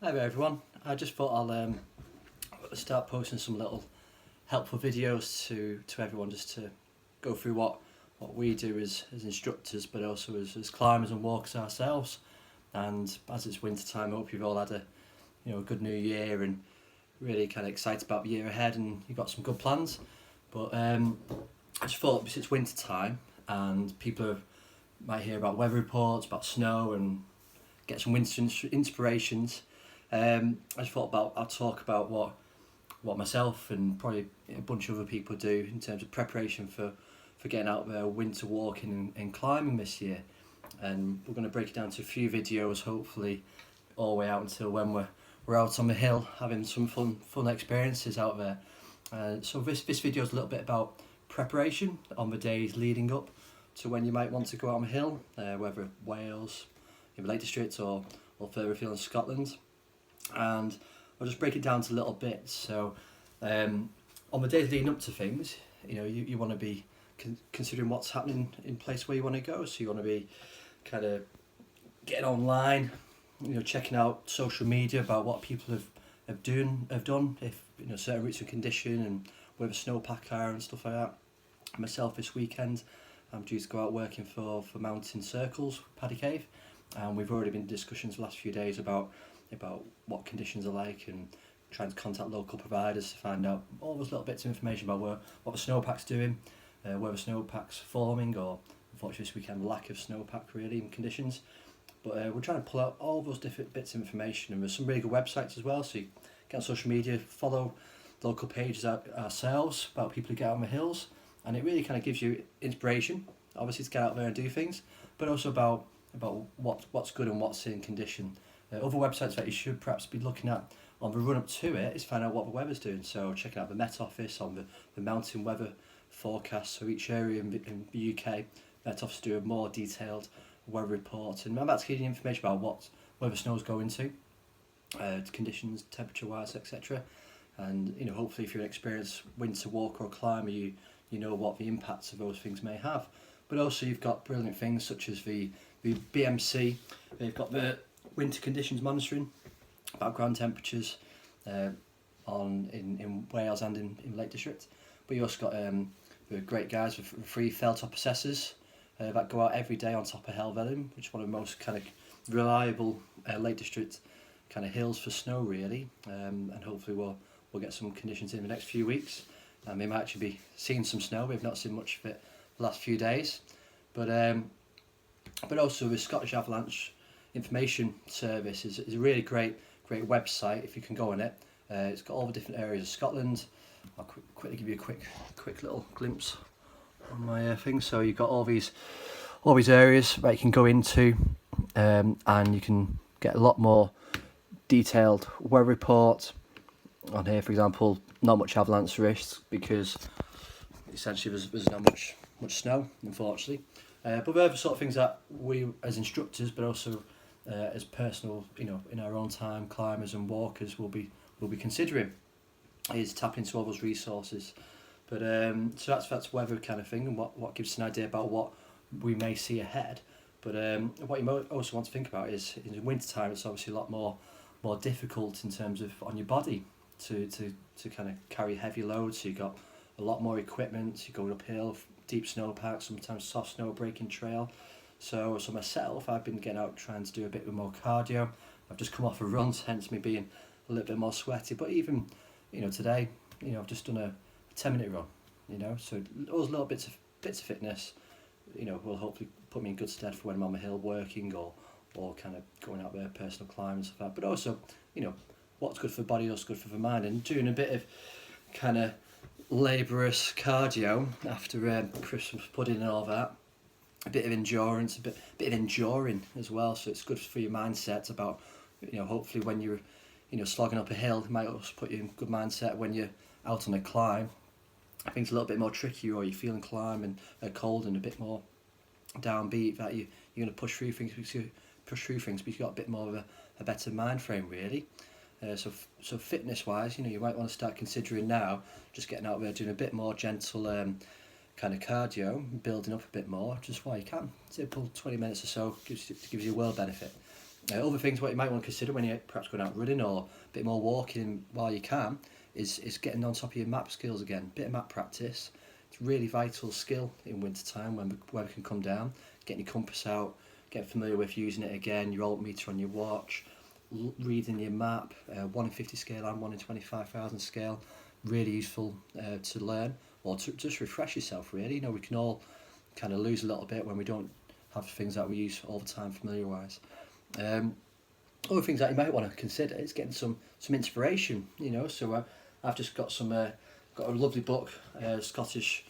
Hi there everyone. I just thought I'll start posting some little helpful videos to everyone, just to go through what we do as instructors, but also as climbers and walkers ourselves. And as it's winter time, I hope you've all had a good new year and really kind of excited about the year ahead, and you've got some good plans. But I just thought, because it's winter time and might hear about weather reports, about snow, and get some winter inspirations. I just thought I'll talk about what myself and probably a bunch of other people do in terms of preparation for getting out there winter walking and climbing this year. And we're going to break it down to a few videos, hopefully all the way out until when we're out on the hill having some fun experiences out there. So this video is a little bit about preparation on the days leading up to when you might want to go out on the hill, whether Wales, in the Lake District, or further afield in Scotland. And I'll just break it down to little bits. So on the days leading up to things, you want to be considering what's happening in place where you want to go. So you want to be kind of getting online, checking out social media about what people have done, if certain routes and condition, and where the snowpack are and stuff like that. Myself, this weekend I'm due to go out working for Mountain Circles, Paddy Cave, and we've already been in discussions the last few days about what conditions are like, and trying to contact local providers to find out all those little bits of information about what the snowpack's doing, where the snowpack's forming, or unfortunately this weekend lack of snowpack really in conditions. But we're trying to pull out all those different bits of information, and there's some really good websites as well, so you get on social media, follow local pages ourselves about people who get out on the hills, and it really kind of gives you inspiration, obviously, to get out there and do things, but also about what's good and what's in condition. Other websites that you should perhaps be looking at on the run up to it is find out what the weather's doing. So checking out the Met Office on the mountain weather forecast. So each area in the UK, Met Office do a more detailed weather report, and that's giving you information about where the snow's going to, conditions, temperature wise, etc. And hopefully if you're an experienced winter walker or climber, you know what the impacts of those things may have. But also you've got brilliant things such as the BMC. They've got the winter conditions monitoring, background temperatures in Wales and in Lake District. But you also got the great guys with free fell-top assessors that go out every day on top of Helvellyn, which is one of the most kind of reliable Lake District kind of hills for snow really. And hopefully we'll get some conditions in the next few weeks, and we might actually be seeing some snow. We've not seen much of it the last few days. But also the Scottish Avalanche Information Service is a really great website if you can go on it. It's got all the different areas of Scotland. I'll quickly give you a quick little glimpse on my thing. So you've got all these areas that you can go into, and you can get a lot more detailed weather report on here. For example, not much avalanche risk because essentially there's not much snow, unfortunately. But they're the sort of things that we as instructors, but also as personal, in our own time, climbers and walkers will be considering, is tapping into all those resources. But so that's weather kind of thing, and what gives us an idea about what we may see ahead. But what you also want to think about is in winter time, it's obviously a lot more difficult in terms of on your body to kind of carry heavy loads. So you've got a lot more equipment. You're going uphill, deep snowpack, sometimes soft snow breaking trail. So myself, I've been getting out trying to do a bit more cardio. I've just come off a run, hence me being a little bit more sweaty. But even today, I've just done a 10-minute run. So those little bits of fitness, will hopefully put me in good stead for when I'm on the hill working or kind of going out there personal climbing and stuff like that. But also, what's good for the body, what's good for the mind, and doing a bit of kind of laborious cardio after Christmas pudding and all that. A bit of endurance, a bit of enduring as well. So it's good for your mindset about, hopefully when you're, slogging up a hill, it might also put you in good mindset when you're out on a climb. I think it's a little bit more tricky, or you're feeling climbing cold and a bit more downbeat, that you're going to push through things because you've got a bit more of a better mind frame really. So fitness wise, you might want to start considering now just getting out there doing a bit more gentle kind of cardio, building up a bit more just while you can. Simple 20 minutes or so gives you a world benefit. Other things what you might want to consider when you're perhaps going out running or a bit more walking while you can is getting on top of your map skills again. Bit of map practice. It's really vital skill in winter time when the weather can come down. Getting your compass out, getting familiar with using it again, your altimeter on your watch, reading your map, 1 in 50 scale and 1 in 25,000 scale. Really useful to learn or to just refresh yourself really. You know, we can all kind of lose a little bit when we don't have things that we use all the time familiar-wise. Other things that you might want to consider is getting some inspiration, you know. So I've just got got a lovely book, Scottish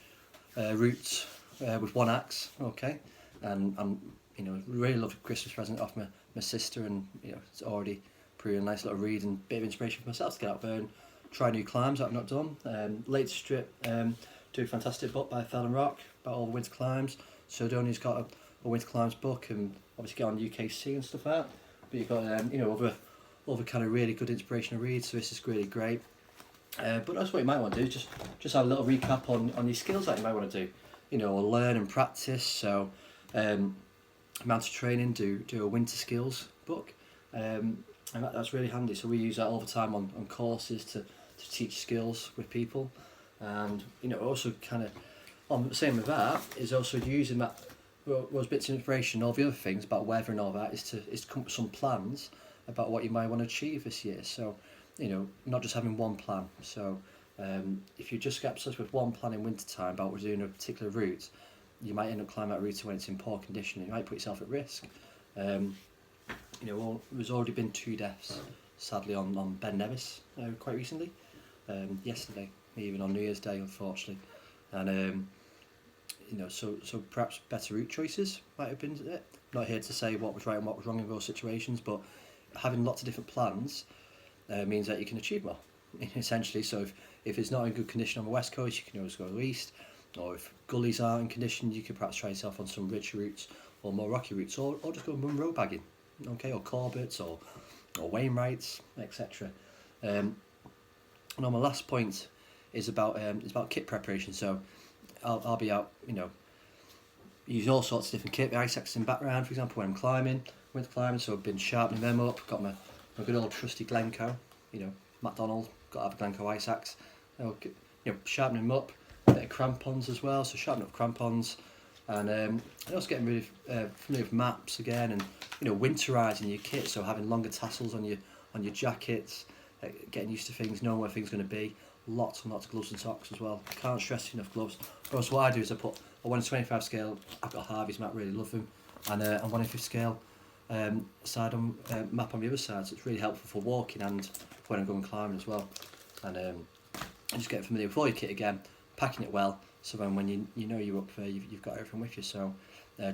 Roots with one axe, okay, and I'm really love a Christmas present off my sister, and it's already pretty a nice little read and bit of inspiration for myself to get out there and try new climbs that I've not done. Latest strip, do a fantastic book by Fell and Rock about all the winter climbs. So Donny's got a winter climbs book, and obviously get on UKC and stuff like that. But you've got other kind of really good inspirational reads. So this is really great. But that's what you might want to do. Just have a little recap on your skills that you might want to do. Or learn and practice. So mountain training, do a winter skills book, and that's really handy. So we use that all the time on courses to teach skills with people, and also kind of on the same with that is also using that those bits of inspiration, all the other things about weather and all that is to come up with some plans about what you might want to achieve this year. So not just having one plan. So if you just get obsessed with one plan in winter time about doing a particular route, you might end up climbing that route when it's in poor condition. You might put yourself at risk. There's already been 2 deaths, sadly, on Ben Nevis quite recently. Yesterday, even on New Year's Day, unfortunately. And so perhaps better route choices might have been it. Not here to say what was right and what was wrong in those situations, but having lots of different plans means that you can achieve more, essentially. So if it's not in good condition on the west coast, you can always go east. Or if gullies aren't in condition, you could perhaps try yourself on some ridge routes or more rocky routes, or just go and road bagging, okay, or Corbett's or Wainwrights, etc. And on my last point is about kit preparation. So I'll be out, use all sorts of different kit. The ice axe in the background, for example, when I'm climbing, winter climbing. So I've been sharpening them up. Got my good old trusty Glencoe, MacDonald. Got to have a Glencoe ice axe. Sharpening them up. A bit of crampons as well. So sharpening up crampons, and also getting really familiar with maps again, and winterising your kit. So having longer tassels on your jackets, getting used to things, knowing where things are going to be. Lots and lots of gloves and socks as well. Can't stress enough gloves. But also what I do is I put a 1 in 25 scale. I've got Harvey's map, really love them, and a 1 in 50 scale map on the other side. So it's really helpful for walking and when I'm going climbing as well. And just get familiar with all your kit again, packing it well, so then when you're up there, you've got everything with you. So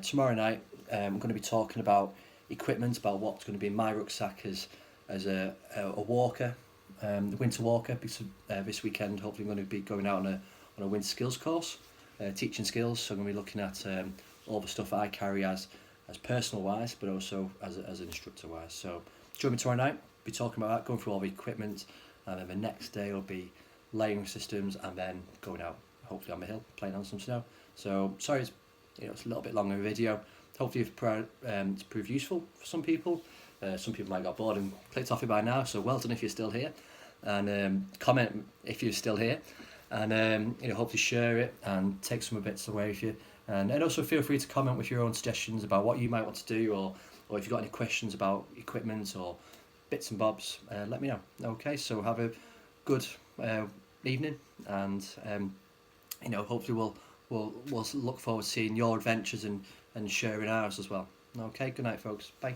tomorrow night I'm going to be talking about equipment, about what's going to be in my rucksack as a walker. The winter walker, because this weekend hopefully I'm going to be going out on a winter skills course, teaching skills. So I'm going to be looking at all the stuff that I carry as personal wise, but also as an instructor wise. So join me tomorrow night. Be talking about that, going through all the equipment, and then the next day will be layering systems, and then going out hopefully on the hill playing on some snow. So sorry, it's a little bit longer video. Hopefully it's proved useful for some people. Some people might have got bored and clicked off it by now, so well done if you're still here, and comment if you're still here, and hopefully share it and take some bits away with you, and also feel free to comment with your own suggestions about what you might want to do, or if you've got any questions about equipment or bits and bobs, let me know. Okay, so have a good evening, and hopefully we'll look forward to seeing your adventures and sharing ours as well. Okay, good night folks, bye.